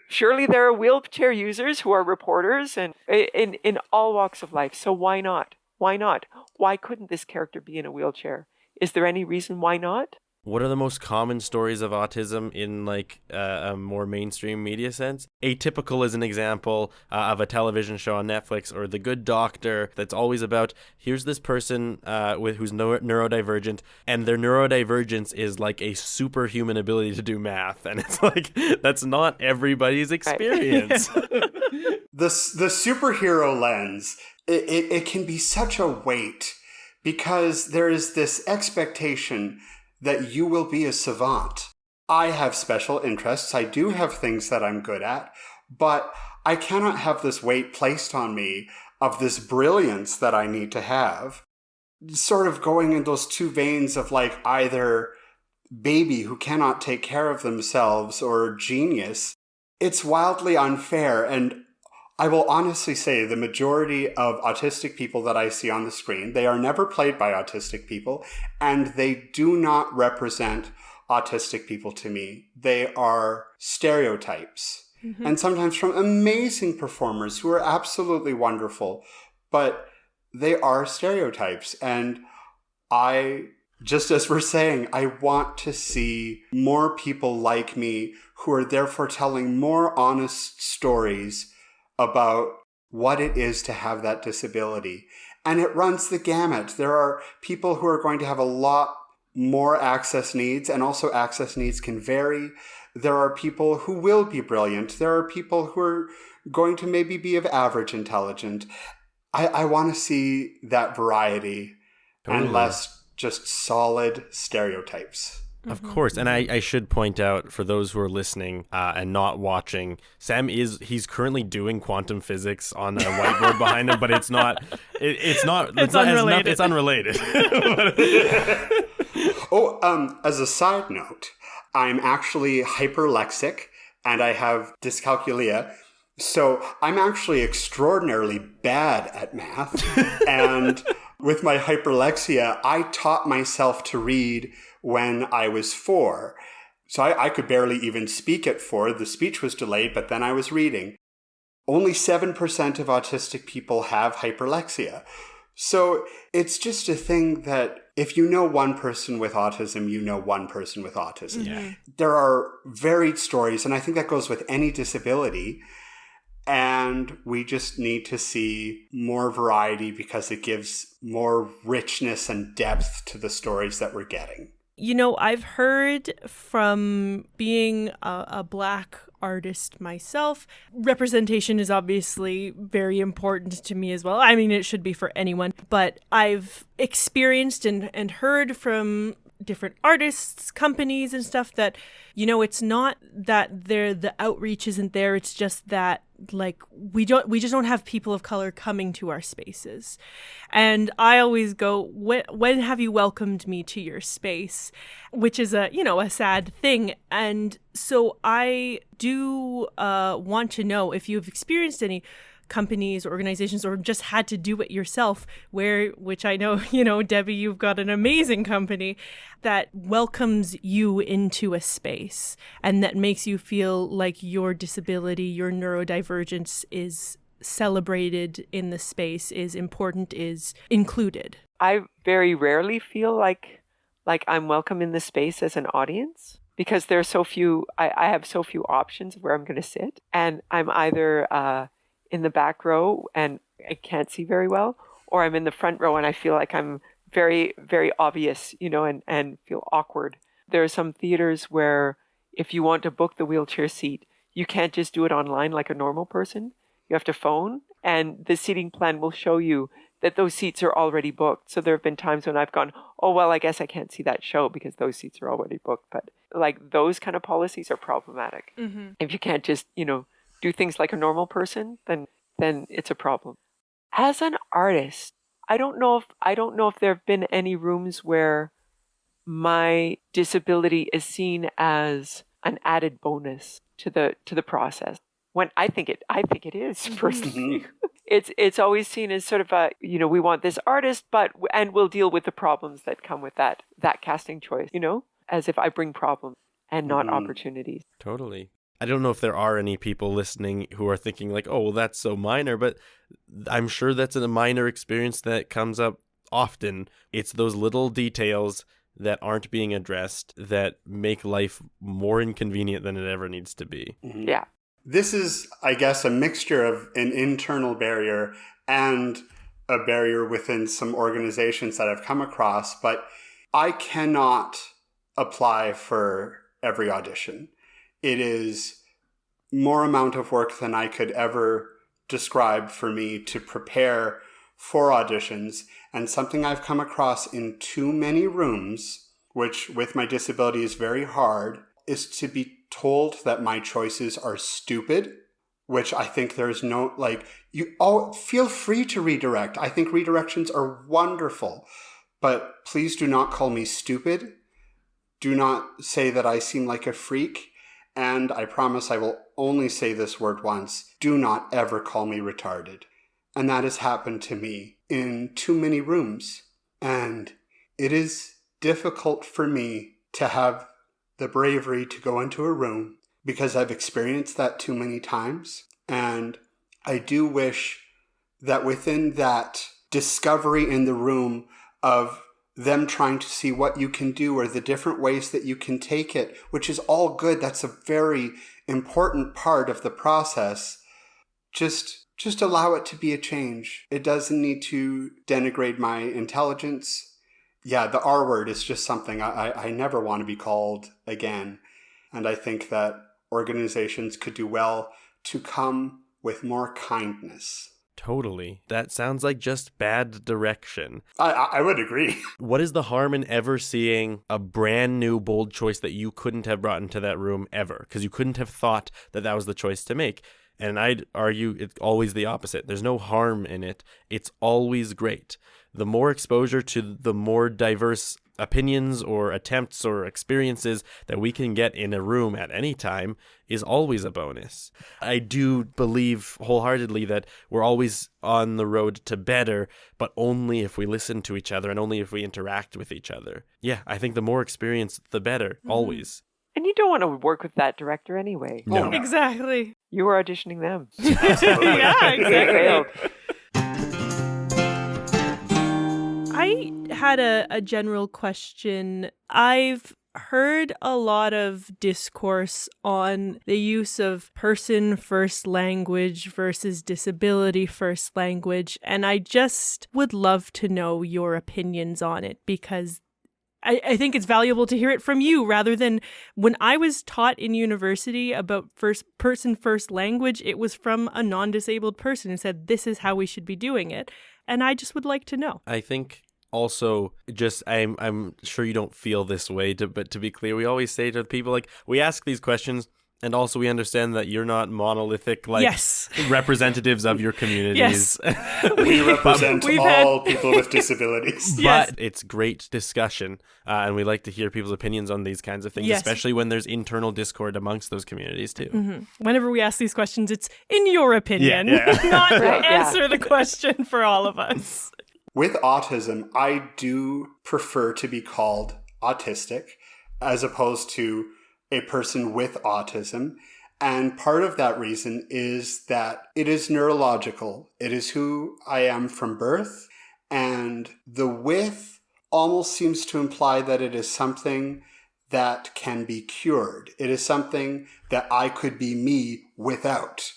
Surely there are wheelchair users who are reporters and in all walks of life. So why not? Why not? Why couldn't this character be in a wheelchair? Is there any reason why not? What are the most common stories of autism in like a more mainstream media sense? Atypical is an example of a television show on Netflix, or The Good Doctor, that's always about here's this person who's neurodivergent, and their neurodivergence is like a superhuman ability to do math, and it's like that's not everybody's experience. The superhero lens, it can be such a weight because there is this expectation that you will be a savant. I have special interests. I do have things that I'm good at, but I cannot have this weight placed on me of this brilliance that I need to have. Sort of going in those two veins of like either baby who cannot take care of themselves or genius. It's wildly unfair, and I will honestly say the majority of autistic people that I see on the screen, they are never played by autistic people, and they do not represent autistic people to me. They are stereotypes. Mm-hmm. And sometimes from amazing performers who are absolutely wonderful, but they are stereotypes. And just as we're saying, I want to see more people like me who are therefore telling more honest stories about what it is to have that disability. And it runs the gamut. There are people who are going to have a lot more access needs, and also access needs can vary. There are people who will be brilliant. There are people who are going to maybe be of average intelligence. I want to see that variety and less just solid stereotypes. Of course, and I should point out for those who are listening and not watching, he's currently doing quantum physics on a whiteboard behind him, but it's unrelated. It's unrelated. As a side note, I'm actually hyperlexic and I have dyscalculia, so I'm actually extraordinarily bad at math. And with my hyperlexia, I taught myself to read when I was 4. So I could barely even speak at 4. The speech was delayed, but then I was reading. Only 7% of autistic people have hyperlexia. So it's just a thing that if you know one person with autism, you know one person with autism. Yeah. There are varied stories, and I think that goes with any disability. And we just need to see more variety because it gives more richness and depth to the stories that we're getting. You know, I've heard from being a Black artist myself, representation is obviously very important to me as well. I mean, it should be for anyone, but I've experienced and heard from different artists, companies and stuff that, you know, it's not that the outreach isn't there. It's just that like we just don't have people of color coming to our spaces. And I always go, when have you welcomed me to your space? Which is a sad thing. And so I do want to know if you've experienced any companies or organizations or just had to do it yourself which I know, Debbie, you've got an amazing company that welcomes you into a space and that makes you feel like your disability, your neurodivergence is celebrated in the space, is important, is included. I very rarely feel like I'm welcome in the space as an audience because there are so few, I have so few options of where I'm going to sit, and I'm either in the back row and I can't see very well, or I'm in the front row and I feel like I'm very, very obvious, and feel awkward. There are some theaters where if you want to book the wheelchair seat, you can't just do it online like a normal person. You have to phone, and the seating plan will show you that those seats are already booked. So there have been times when I've gone, oh, well, I guess I can't see that show because those seats are already booked. But like those kind of policies are problematic. Mm-hmm. If you can't just, do things like a normal person, then it's a problem. As an artist, I don't know if there have been any rooms where my disability is seen as an added bonus to the process. When I think it is personally. It's always seen as sort of a, we want this artist, and we'll deal with the problems that come with that casting choice, as if I bring problems and not opportunities. Totally. I don't know if there are any people listening who are thinking like, oh, well, that's so minor, but I'm sure that's a minor experience that comes up often. It's those little details that aren't being addressed that make life more inconvenient than it ever needs to be. Mm-hmm. Yeah. This is, I guess, a mixture of an internal barrier and a barrier within some organizations that I've come across, but I cannot apply for every audition. It is more amount of work than I could ever describe for me to prepare for auditions, and something I've come across in too many rooms, which with my disability is very hard, is to be told that my choices are stupid, which I think there's no, you all feel free to redirect. I think redirections are wonderful, but please do not call me stupid. Do not say that I seem like a freak. And I promise I will only say this word once. Do not ever call me retarded. And that has happened to me in too many rooms. And it is difficult for me to have the bravery to go into a room because I've experienced that too many times. And I do wish that within that discovery in the room of them trying to see what you can do or the different ways that you can take it, which is all good. That's a very important part of the process. Just allow it to be a change. It doesn't need to denigrate my intelligence. Yeah, the R word is just something I never want to be called again. And I think that organizations could do well to come with more kindness. Totally. That sounds like just bad direction. I would agree. What is the harm in ever seeing a brand new bold choice that you couldn't have brought into that room ever? Because you couldn't have thought that that was the choice to make. And I'd argue it's always the opposite. There's no harm in it. It's always great. The more exposure to the more diverse opinions or attempts or experiences that we can get in a room at any time is always a bonus. I do believe wholeheartedly that we're always on the road to better, but only if we listen to each other and only if we interact with each other. Yeah, I think the more experience, the better, always. And you don't want to work with that director anyway. No. Exactly. You were auditioning them. Yeah, They failed. exactly. I had a general question. I've heard a lot of discourse on the use of person first language versus disability first language, and I just would love to know your opinions on it because I think it's valuable to hear it from you rather than when I was taught in university about person first language, it was from a non-disabled person who said, this is how we should be doing it. And I just would like to know. I think also just I'm sure you don't feel this way, but to be clear, we always say to people, like, we ask these questions and also we understand that you're not monolithic, like, yes. representatives of your communities. Yes. We represent all people with disabilities. But Yes. it's great discussion, and we like to hear people's opinions on these kinds of things, Yes. especially when there's internal discord amongst those communities too. Mm-hmm. Whenever we ask these questions, it's in your opinion, Yeah. not Right, yeah. answer the question for all of us. With autism, I do prefer to be called autistic as opposed to a person with autism. And part of that reason is that it is neurological. It is who I am from birth. And the with almost seems to imply that it is something that can be cured. It is something that I could be me without.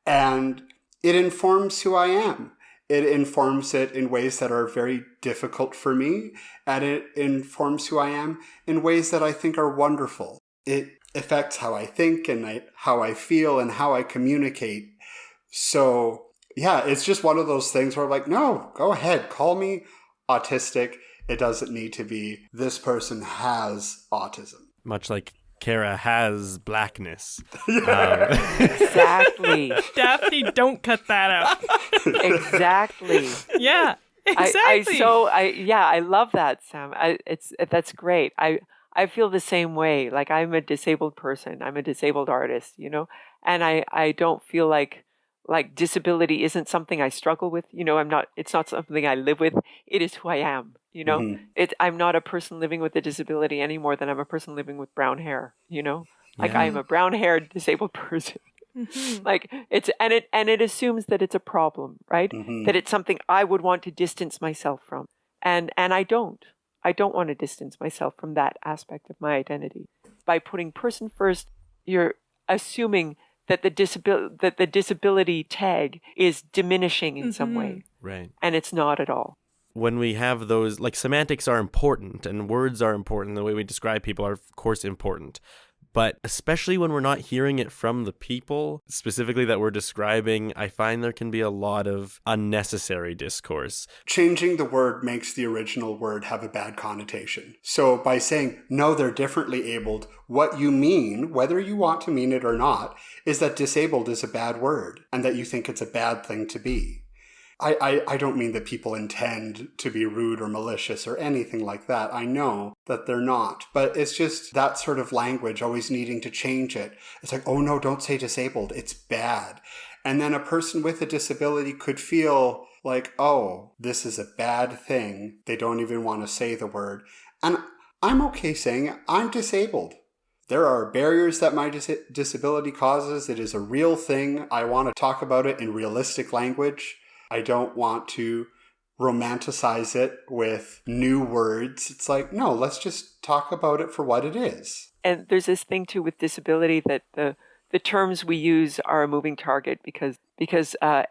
And it informs who I am. It informs it in ways that are very difficult for me, and it informs who I am in ways that I think are wonderful. It affects how I think and how I feel and how I communicate. So, yeah, it's just one of those things where I'm like, no, go ahead, call me autistic. It doesn't need to be this person has autism. Much like Kara has blackness. Exactly. Daphne, don't cut that out. Exactly. Yeah, exactly. I love that, Sam. That's great. I feel the same way. Like, I'm a disabled person. I'm a disabled artist, and I don't feel like disability isn't something I struggle with. It's not something I live with. It is who I am. Mm-hmm. I'm not a person living with a disability any more than I'm a person living with brown hair, like Yeah. I'm a brown haired disabled person. Mhm. Like it assumes that it's a problem, right? Mm-hmm. That it's something I would want to distance myself from. And I don't. I don't want to distance myself from that aspect of my identity. By putting person first, you're assuming that the disability tag is diminishing in some way. Right. And it's not at all. When we have those, like, semantics are important and words are important, the way we describe people are, of course, important. But especially when we're not hearing it from the people, specifically that we're describing, I find there can be a lot of unnecessary discourse. Changing the word makes the original word have a bad connotation. So by saying, no, they're differently abled, what you mean, whether you want to mean it or not, is that disabled is a bad word and that you think it's a bad thing to be. I don't mean that people intend to be rude or malicious or anything like that. I know that they're not. But it's just that sort of language, always needing to change it. It's like, oh no, don't say disabled. It's bad. And then a person with a disability could feel like, oh, this is a bad thing. They don't even want to say the word. And I'm okay saying I'm disabled. There are barriers that my disability causes. It is a real thing. I want to talk about it in realistic language. I don't want to romanticize it with new words. It's like, no, let's just talk about it for what it is. And there's this thing too with disability that the terms we use are a moving target because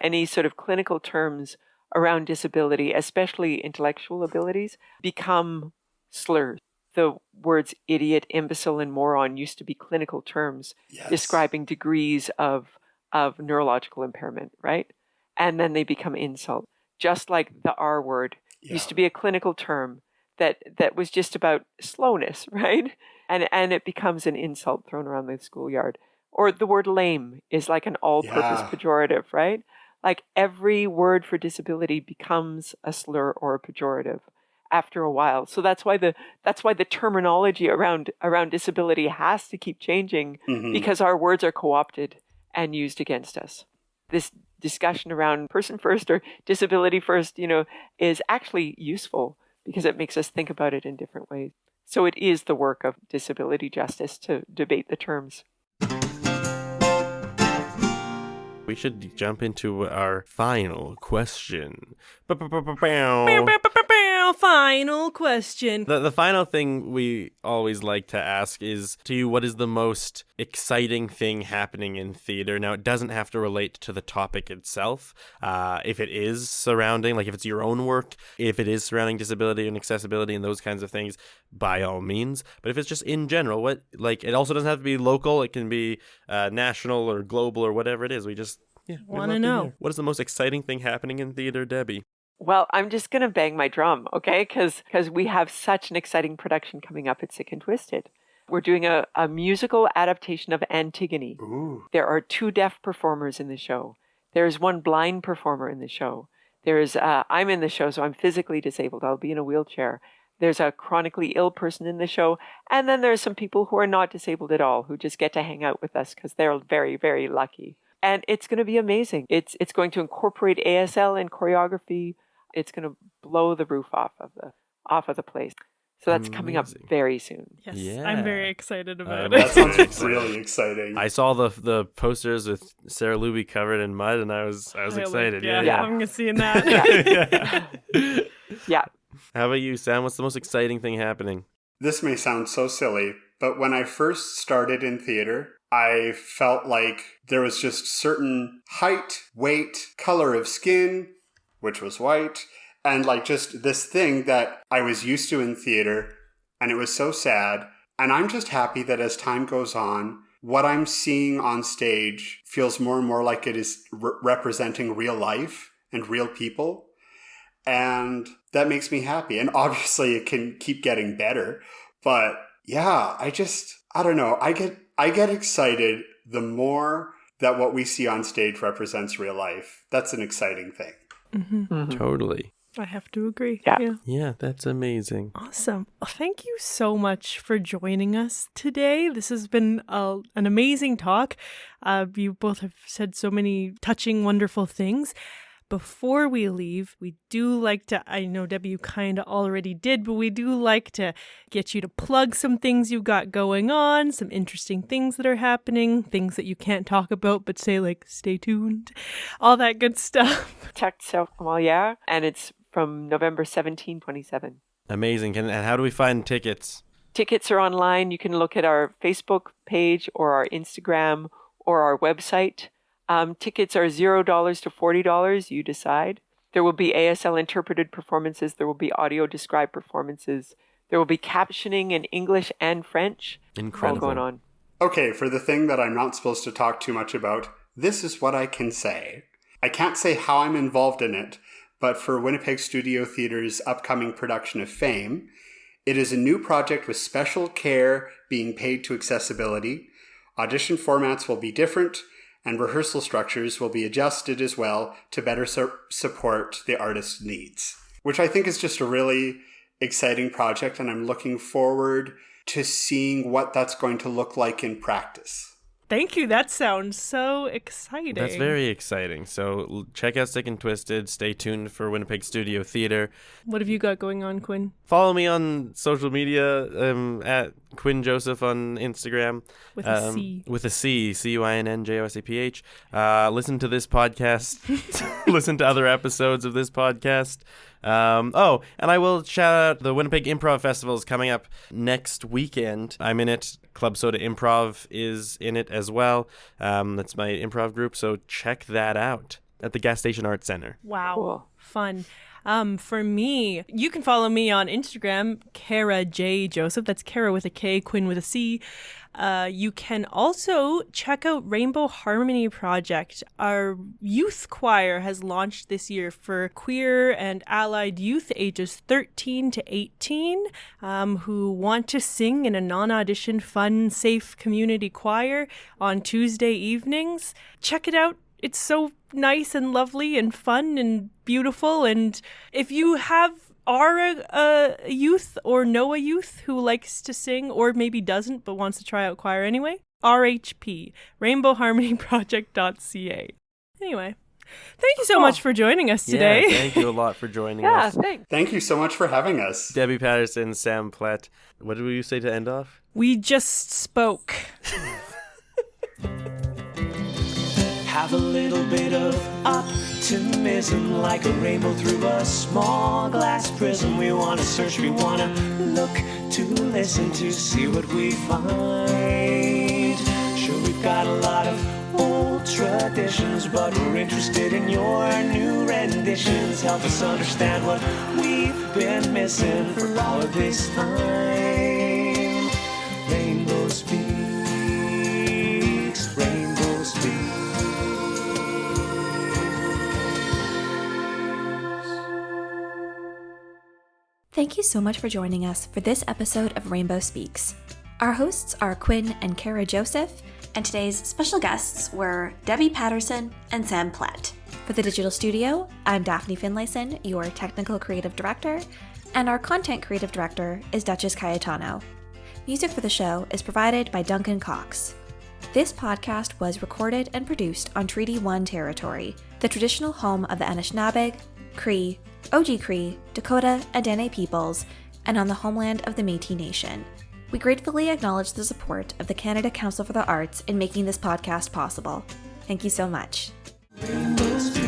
any sort of clinical terms around disability, especially intellectual abilities, become slurs. The words idiot, imbecile, and moron used to be clinical terms describing degrees of neurological impairment, right? And then they become insults. Just like the R word used to be a clinical term that was just about slowness, right? And it becomes an insult thrown around the schoolyard. Or the word lame is like an all-purpose pejorative, right? Like every word for disability becomes a slur or a pejorative after a while. So that's why the terminology around disability has to keep changing because our words are co-opted and used against us. This discussion around person first or disability first, is actually useful because it makes us think about it in different ways. So it is the work of disability justice to debate the terms. We should jump into our final question. Final question. The final thing we always like to ask is, to you, what is the most exciting thing happening in theater? Now, it doesn't have to relate to the topic itself. If it is surrounding, like if it's your own work, if it is surrounding disability and accessibility and those kinds of things, by all means. But if it's just in general, it also doesn't have to be local. It can be national or global or whatever it is. We just want to know. What is the most exciting thing happening in theater, Debbie? Well, I'm just going to bang my drum, okay? Because we have such an exciting production coming up at Sick and Twisted. We're doing a musical adaptation of Antigone. Ooh. There are 2 deaf performers in the show. There's 1 blind performer in the show. I'm in the show, so I'm physically disabled. I'll be in a wheelchair. There's a chronically ill person in the show. And then there's some people who are not disabled at all, who just get to hang out with us because they're very, very lucky. And it's going to be amazing. It's going to incorporate ASL and choreography. It's going to blow the roof off of the place. So that's coming up very soon. Yes, yeah. I'm very excited about That it. sounds really exciting. I saw the posters with Sarah Luby covered in mud, and I was excited. Yeah. I'm going to see that. Yeah. How about you, Sam? What's the most exciting thing happening? This may sound so silly, but when I first started in theater, I felt like there was just certain height, weight, color of skin, which was white, and like just this thing that I was used to in theater, and it was so sad. And I'm just happy that as time goes on, what I'm seeing on stage feels more and more like it is representing real life and real people. And that makes me happy. And obviously it can keep getting better. But yeah, I don't know. I get excited the more that what we see on stage represents real life. That's an exciting thing. Totally. I have to agree. Yeah, that's amazing. Awesome. Well, thank you so much for joining us today. This has been an amazing talk. You both have said so many touching, wonderful things. Before we leave, we do like to, I know Debbie, you kind of already did, but we do like to get you to plug some things you've got going on, some interesting things that are happening, things that you can't talk about, but say like, stay tuned, all that good stuff. Check Self Moliere, and it's from November 17, 27. Amazing. And how do we find tickets? Tickets are online. You can look at our Facebook page or our Instagram or our website. Tickets are $0 to $40. You decide. There will be ASL interpreted performances. There will be audio described performances. There will be captioning in English and French. Incredible. All going on. Okay, for the thing that I'm not supposed to talk too much about, this is what I can say. I can't say how I'm involved in it, but for Winnipeg Studio Theatre's upcoming production of Fame, it is a new project with special care being paid to accessibility. Audition formats will be different, and rehearsal structures will be adjusted as well to better support the artist's needs, which I think is just a really exciting project, and I'm looking forward to seeing what that's going to look like in practice. Thank you. That sounds so exciting. That's very exciting. So check out Sick and Twisted. Stay tuned for Winnipeg Studio Theatre. What have you got going on, Cuinn? Follow me on social media at Cuinn Joseph on Instagram. With a C. With a C. CUINNJOSEPH. Listen to this podcast. Listen to other episodes of this podcast. And I will shout out the Winnipeg Improv Festival is coming up next weekend. I'm in it. Club Soda Improv is in it as well. That's my improv group, so check that out at the Gas Station Arts Center. Wow. Cool. Fun. For me, you can follow me on Instagram, Kara J. Joseph. That's Kara with a K, Cuinn with a C. You can also check out Rainbow Harmony Project. Our youth choir has launched this year for queer and allied youth ages 13 to 18 who want to sing in a non-audition, fun, safe community choir on Tuesday evenings. Check it out. It's so nice and lovely and fun and beautiful. And if you are a youth or know a youth who likes to sing or maybe doesn't but wants to try out choir anyway, RHP, rainbowharmonyproject.ca. Anyway, thank you so much for joining us today. Yeah, thank you a lot for joining Yeah, us. thanks. Thank you so much for having us. Debbie Patterson, Sam Plett. What did you say to end off? We just spoke. Have a little bit of optimism, like a rainbow through a small glass prism. We want to search, we want to look, to listen, to see what we find. Sure, we've got a lot of old traditions, but we're interested in your new renditions. Help us understand what we've been missing for all of this time. Rainbow speaks, rainbow speaks. Thank you so much for joining us for this episode of Rainbow Speaks. Our hosts are Cuinn and Kara Joseph, and today's special guests were Debbie Patterson and Sam Plett. For the digital studio, I'm Daphne Finlayson, your technical creative director, and our content creative director is Dutchess Cayetano. Music for the show is provided by Duncan Cox. This podcast was recorded and produced on Treaty 1 territory, the traditional home of the Anishinaabeg, Cree, Oji-Cree, Dakota, and Dene peoples, and on the homeland of the Metis Nation. We gratefully acknowledge the support of the Canada Council for the Arts in making this podcast possible. Thank you so much. Rainbow speaks.